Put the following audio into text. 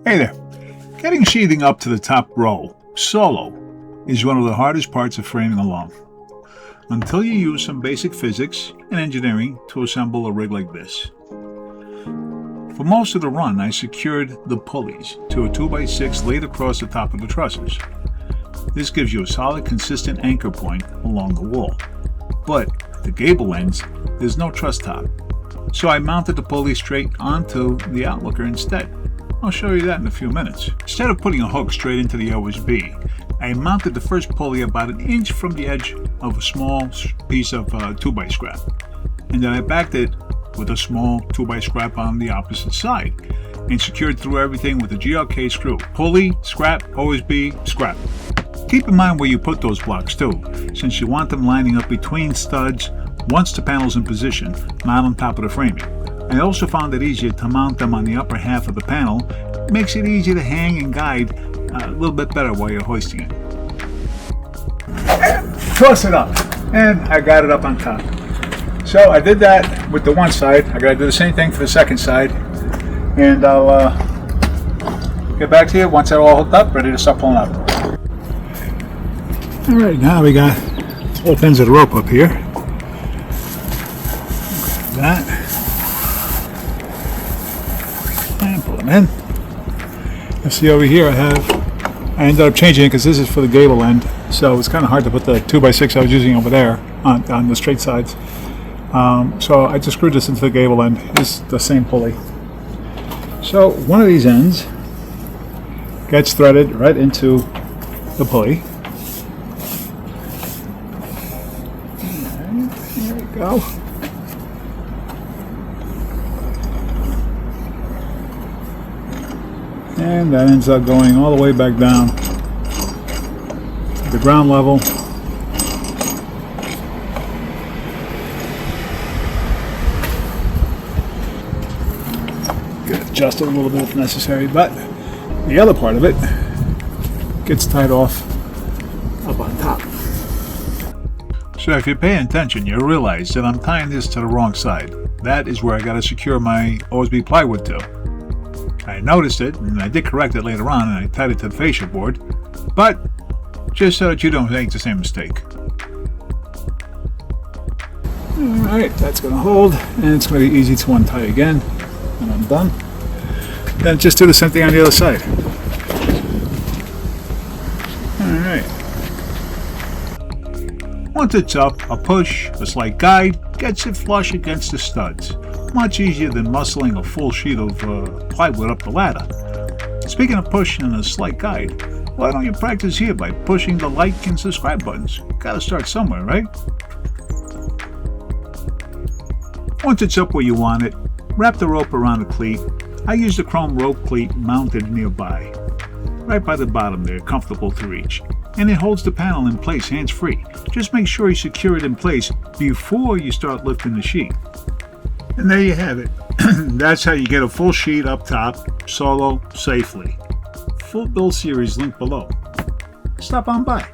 Hey there. Getting sheathing up to the top row, solo, is one of the hardest parts of framing alone. Until you use some basic physics and engineering to assemble a rig like this. For most of the run, I secured the pulleys to a 2x6 laid across the top of the trusses. This gives you a solid, consistent anchor point along the wall. But at the gable ends, there's no truss top. So I mounted the pulley straight onto the outlooker instead. I'll show you that in a few minutes. Instead of putting a hook straight into the OSB, I mounted the first pulley about an inch from the edge of a small piece of 2x scrap. And then I backed it with a small 2x scrap on the opposite side and secured through everything with a GRK screw. Pulley, scrap, OSB, scrap. Keep in mind where you put those blocks too, since you want them lining up between studs once the panel's in position, not on top of the framing. I also found it easier to mount them on the upper half of the panel. It makes it easier to hang and guide a little bit better while you're hoisting it. And toss it up, and I got it up on top. So I did that with the one side. I got to do the same thing for the second side, and I'll get back to you once they're all hooked up, ready to start pulling up. All right, now we got both ends of the rope up here. That. And pull them in. You see over here I ended up changing it because this is for the gable end, so it's kind of hard to put the 2x6 I was using over there on the straight sides. So I just screwed this into the gable end. It's the same pulley. So one of these ends gets threaded right into the pulley. And there we go. And that ends up going all the way back down to the ground level. Get adjust it a little bit if necessary, but the other part of it gets tied off up on top. So if you're paying attention, you'll realize that I'm tying this to the wrong side. That is where I got to secure my OSB plywood to. I noticed it, and I did correct it later on, and I tied it to the fascia board, but just so that you don't make the same mistake. Alright, that's going to hold, and it's going to be easy to untie again, and I'm done. Then just do the same thing on the other side. Alright. Once it's up, a push, a slight guide, gets it flush against the studs. Much easier than muscling a full sheet of plywood up the ladder. Speaking of push and a slight guide, why don't you practice here by pushing the like and subscribe buttons? Gotta start somewhere, right? Once it's up where you want it, wrap the rope around the cleat. I use the chrome rope cleat mounted nearby, right by the bottom there, comfortable to reach. And it holds the panel in place hands-free. Just make sure you secure it in place before you start lifting the sheet. And there you have it. That's how you get a full sheet up top, solo, safely. Full build series linked below. Stop on by.